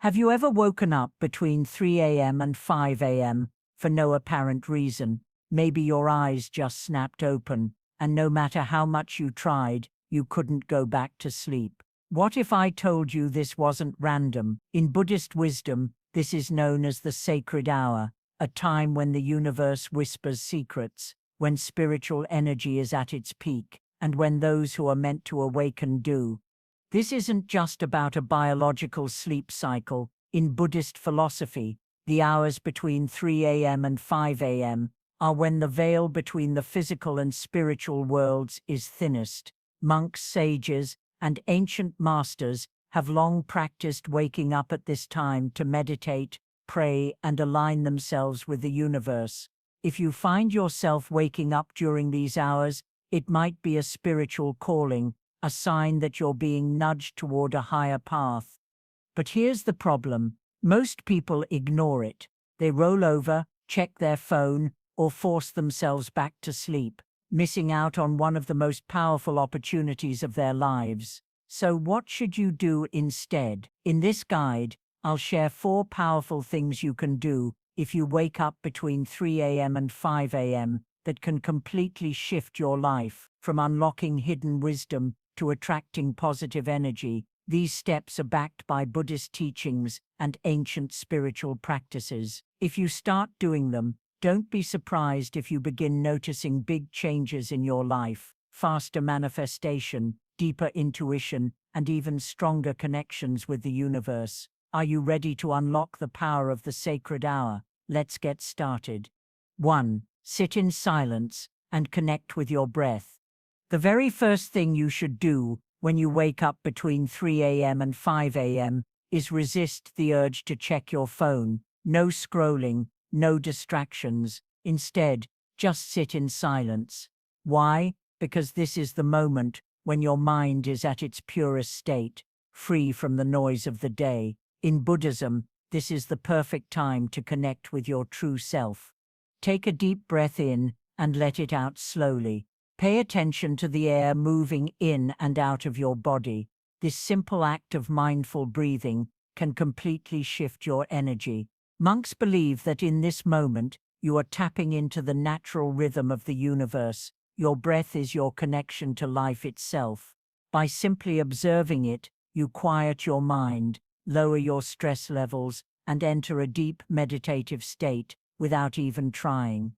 Have you ever woken up between 3 a.m. and 5 a.m. for no apparent reason? Maybe your eyes just snapped open, and no matter how much you tried, you couldn't go back to sleep. What if I told you this wasn't random? In Buddhist wisdom, this is known as the sacred hour, a time when the universe whispers secrets, when spiritual energy is at its peak, and when those who are meant to awaken do. This isn't just about a biological sleep cycle. In Buddhist philosophy, the hours between 3 a.m. and 5 a.m. are when the veil between the physical and spiritual worlds is thinnest. Monks, sages, and ancient masters have long practiced waking up at this time to meditate, pray, and align themselves with the universe. If you find yourself waking up during these hours, it might be a spiritual calling, a sign that you're being nudged toward a higher path. But here's the problem. Most people ignore it. They roll over, check their phone, or force themselves back to sleep, missing out on one of the most powerful opportunities of their lives. So what should you do instead? In this guide, I'll share 4 powerful things you can do if you wake up between 3 a.m. and 5 a.m. that can completely shift your life, from unlocking hidden wisdom to attracting positive energy. These steps are backed by Buddhist teachings and ancient spiritual practices. If you start doing them, don't be surprised if you begin noticing big changes in your life: faster manifestation, deeper intuition, and even stronger connections with the universe. Are you ready to unlock the power of the sacred hour? Let's get started. 1. Sit in silence and connect with your breath. The very first thing you should do when you wake up between 3 a.m. and 5 a.m. is resist the urge to check your phone. No scrolling, no distractions. Instead, just sit in silence. Why? Because this is the moment when your mind is at its purest state, free from the noise of the day. In Buddhism, this is the perfect time to connect with your true self. Take a deep breath in and let it out slowly. Pay attention to the air moving in and out of your body. This simple act of mindful breathing can completely shift your energy. Monks believe that in this moment, you are tapping into the natural rhythm of the universe. Your breath is your connection to life itself. By simply observing it, you quiet your mind, lower your stress levels, and enter a deep meditative state without even trying.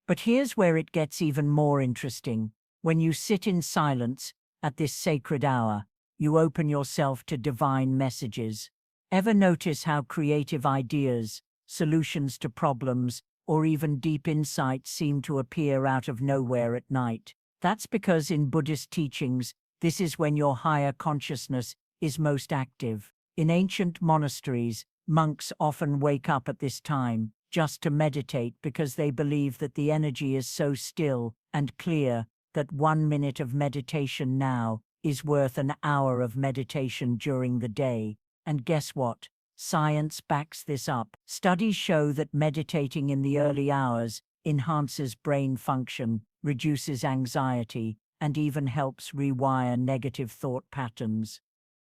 But here's where it gets even more interesting. When you sit in silence at this sacred hour, you open yourself to divine messages. Ever notice how creative ideas, solutions to problems, or even deep insights seem to appear out of nowhere at night? That's because in Buddhist teachings, this is when your higher consciousness is most active. In ancient monasteries, monks often wake up at this time just to meditate because they believe that the energy is so still and clear that 1 minute of meditation now is worth an hour of meditation during the day. And guess what? Science backs this up. Studies show that meditating in the early hours enhances brain function, reduces anxiety, and even helps rewire negative thought patterns.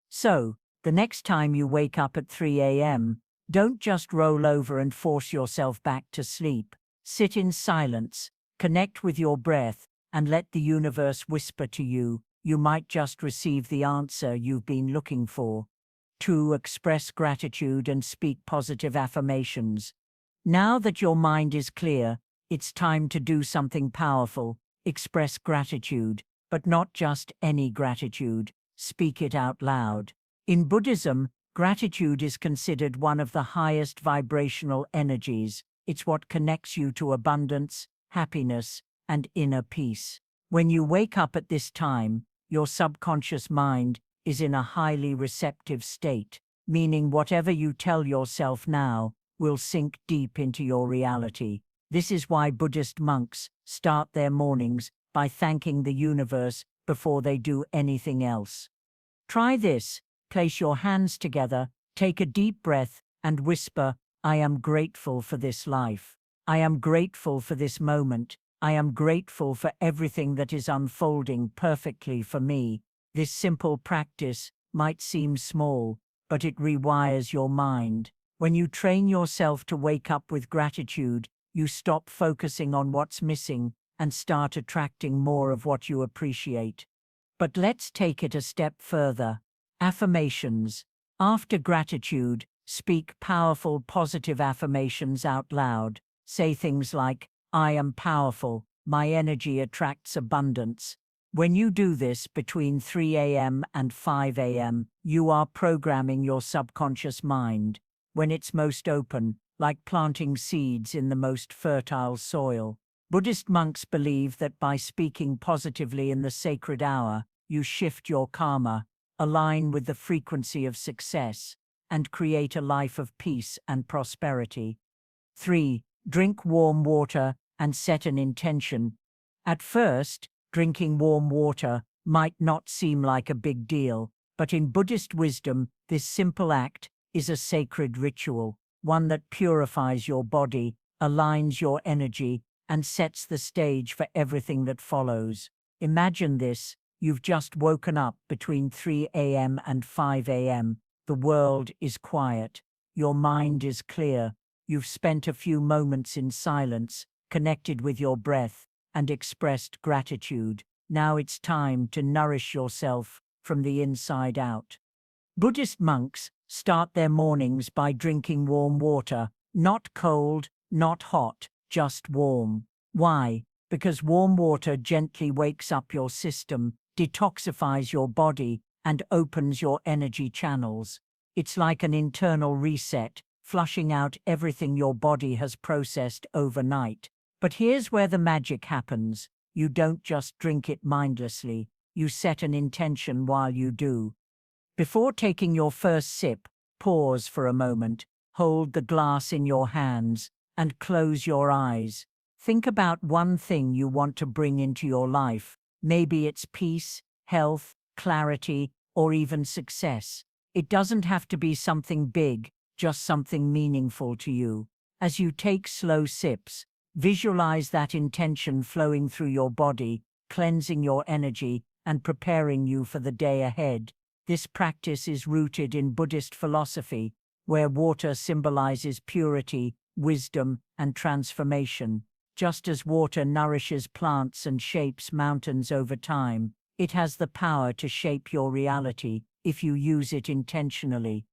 So, the next time you wake up at 3 a.m., don't just roll over and force yourself back to sleep. Sit in silence, connect with your breath, and let the universe whisper to you. You might just receive the answer you've been looking for. 2. Express gratitude and speak positive affirmations. Now that your mind is clear, it's time to do something powerful. Express gratitude, but not just any gratitude. Speak it out loud. In Buddhism, gratitude is considered one of the highest vibrational energies. It's what connects you to abundance, happiness, and inner peace. When you wake up at this time, your subconscious mind is in a highly receptive state, meaning whatever you tell yourself now will sink deep into your reality. This is why Buddhist monks start their mornings by thanking the universe before they do anything else. Try this. Place your hands together, take a deep breath, and whisper, "I am grateful for this life. I am grateful for this moment. I am grateful for everything that is unfolding perfectly for me." This simple practice might seem small, but it rewires your mind. When you train yourself to wake up with gratitude, you stop focusing on what's missing and start attracting more of what you appreciate. But let's take it a step further. Affirmations. After gratitude, speak powerful positive affirmations out loud. Say things like, I am powerful, my energy attracts abundance. When you do this between 3 a.m. and 5 a.m., you are programming your subconscious mind when it's most open, like planting seeds in the most fertile soil. Buddhist monks believe that by speaking positively in the sacred hour, you shift your karma, align with the frequency of success, and create a life of peace and prosperity. 3. Drink warm water and set an intention. At first, drinking warm water might not seem like a big deal, but in Buddhist wisdom, this simple act is a sacred ritual, one that purifies your body, aligns your energy, and sets the stage for everything that follows. Imagine this, you've just woken up between 3 a.m. and 5 a.m. The world is quiet, your mind is clear, you've spent a few moments in silence, connected with your breath, and expressed gratitude. Now it's time to nourish yourself from the inside out. Buddhist monks start their mornings by drinking warm water, not cold, not hot, just warm. Why? Because warm water gently wakes up your system, detoxifies your body, and opens your energy channels. It's like an internal reset, flushing out everything your body has processed overnight. But here's where the magic happens. You don't just drink it mindlessly, you set an intention while you do. Before taking your first sip, pause for a moment, hold the glass in your hands, and close your eyes. Think about one thing you want to bring into your life. Maybe it's peace, health, clarity, or even success. It doesn't have to be something big, just something meaningful to you. As you take slow sips, visualize that intention flowing through your body, cleansing your energy, and preparing you for the day ahead. This practice is rooted in Buddhist philosophy, where water symbolizes purity, wisdom, and transformation. Just as water nourishes plants and shapes mountains over time, it has the power to shape your reality if you use it intentionally.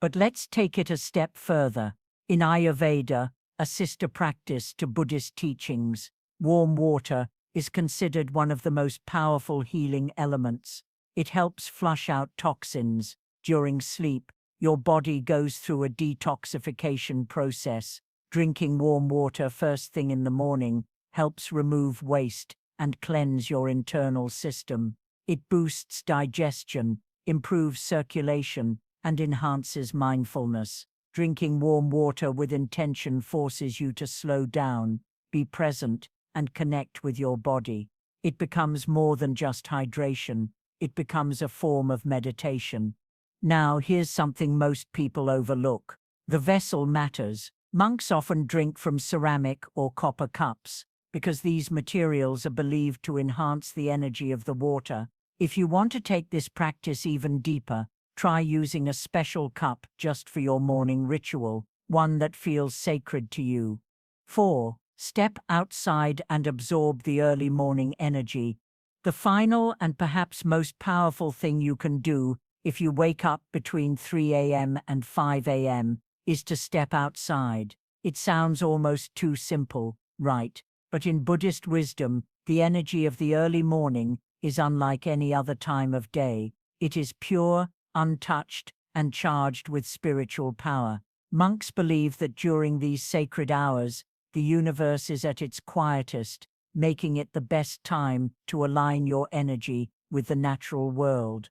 But let's take it a step further. In Ayurveda, a sister practice to Buddhist teachings, warm water is considered one of the most powerful healing elements. It helps flush out toxins. During sleep, your body goes through a detoxification process. Drinking warm water first thing in the morning helps remove waste and cleanse your internal system. It boosts digestion, improves circulation, and enhances mindfulness. Drinking warm water with intention forces you to slow down, be present, and connect with your body. It becomes more than just hydration. It becomes a form of meditation. Now, here's something most people overlook. The vessel matters. Monks often drink from ceramic or copper cups because these materials are believed to enhance the energy of the water. If you want to take this practice even deeper, try using a special cup just for your morning ritual, one that feels sacred to you. 4. Step outside and absorb the early morning energy. The final and perhaps most powerful thing you can do if you wake up between 3 a.m. and 5 a.m. is to step outside. It sounds almost too simple, right? But in Buddhist wisdom, the energy of the early morning is unlike any other time of day. It is pure, untouched, and charged with spiritual power. Monks believe that during these sacred hours, the universe is at its quietest, making it the best time to align your energy with the natural world.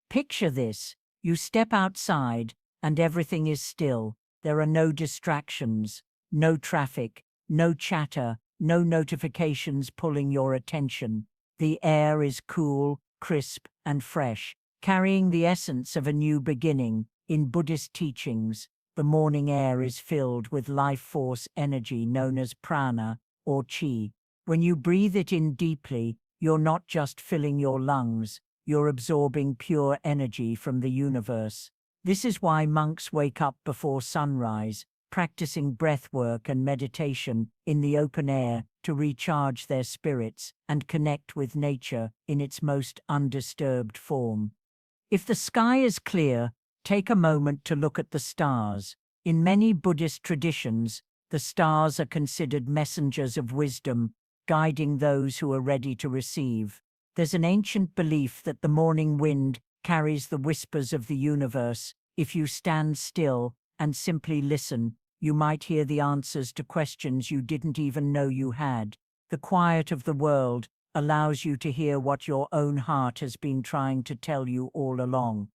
Picture this. You step outside, and everything is still. There are no distractions, no traffic, no chatter, no notifications pulling your attention. The air is cool, crisp, and fresh, carrying the essence of a new beginning. In Buddhist teachings, the morning air is filled with life force energy known as prana, or chi. When you breathe it in deeply, you're not just filling your lungs, you're absorbing pure energy from the universe. This is why monks wake up before sunrise, practicing breath work and meditation in the open air to recharge their spirits and connect with nature in its most undisturbed form. If the sky is clear, take a moment to look at the stars. In many Buddhist traditions, the stars are considered messengers of wisdom, guiding those who are ready to receive. There's an ancient belief that the morning wind carries the whispers of the universe. If you stand still and simply listen, you might hear the answers to questions you didn't even know you had. The quiet of the world allows you to hear what your own heart has been trying to tell you all along.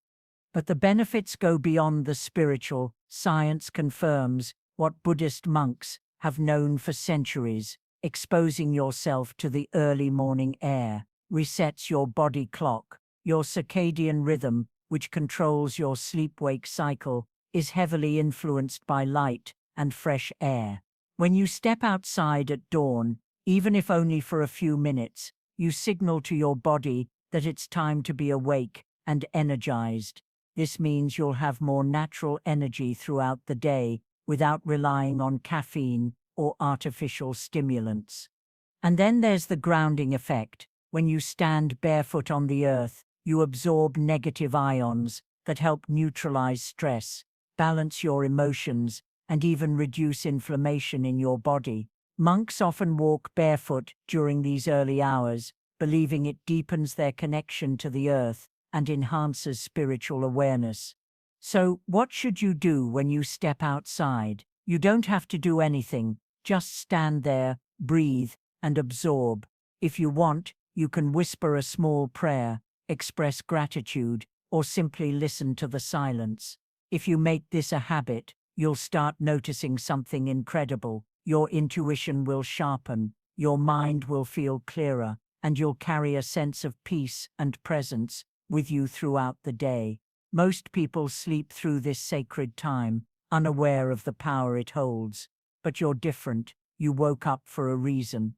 But the benefits go beyond the spiritual. Science confirms what Buddhist monks have known for centuries. Exposing yourself to the early morning air resets your body clock. Your circadian rhythm, which controls your sleep-wake cycle, is heavily influenced by light and fresh air. When you step outside at dawn, even if only for a few minutes, you signal to your body that it's time to be awake and energized. This means you'll have more natural energy throughout the day without relying on caffeine or artificial stimulants. And then there's the grounding effect. When you stand barefoot on the earth, you absorb negative ions that help neutralize stress, balance your emotions, and even reduce inflammation in your body. Monks often walk barefoot during these early hours, believing it deepens their connection to the earth and enhances spiritual awareness. So, what should you do when you step outside? You don't have to do anything, just stand there, breathe, and absorb. If you want, you can whisper a small prayer, express gratitude, or simply listen to the silence. If you make this a habit, you'll start noticing something incredible. Your intuition will sharpen, your mind will feel clearer, and you'll carry a sense of peace and presence with you throughout the day. Most people sleep through this sacred time, unaware of the power it holds. But you're different. You woke up for a reason.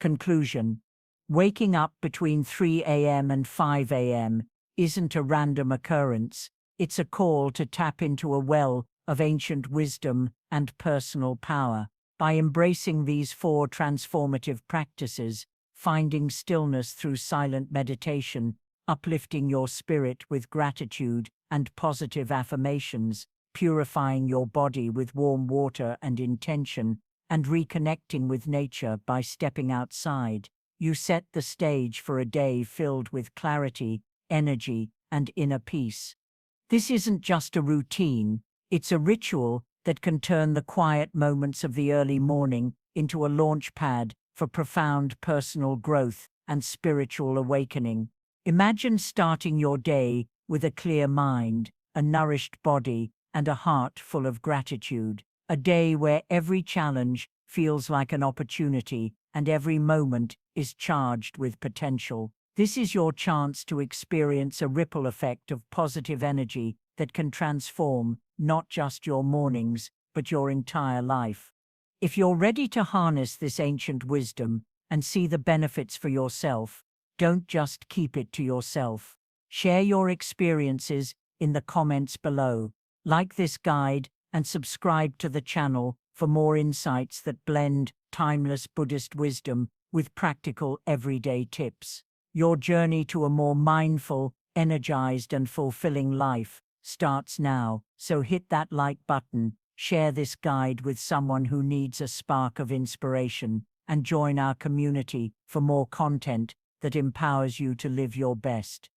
Conclusion. Waking up between 3 a.m. and 5 a.m. isn't a random occurrence. It's a call to tap into a well of ancient wisdom and personal power. By embracing these 4 transformative practices, finding stillness through silent meditation, uplifting your spirit with gratitude and positive affirmations, purifying your body with warm water and intention, and reconnecting with nature by stepping outside, you set the stage for a day filled with clarity, energy, and inner peace. This isn't just a routine, it's a ritual that can turn the quiet moments of the early morning into a launch pad for profound personal growth and spiritual awakening. Imagine starting your day with a clear mind, a nourished body, and a heart full of gratitude. A day where every challenge feels like an opportunity and every moment is charged with potential. This is your chance to experience a ripple effect of positive energy that can transform not just your mornings, but your entire life. If you're ready to harness this ancient wisdom and see the benefits for yourself, don't just keep it to yourself. Share your experiences in the comments below. Like this guide and subscribe to the channel for more insights that blend timeless Buddhist wisdom with practical everyday tips. Your journey to a more mindful, energized, and fulfilling life starts now, so hit that like button, share this guide with someone who needs a spark of inspiration, and join our community for more content that empowers you to live your best.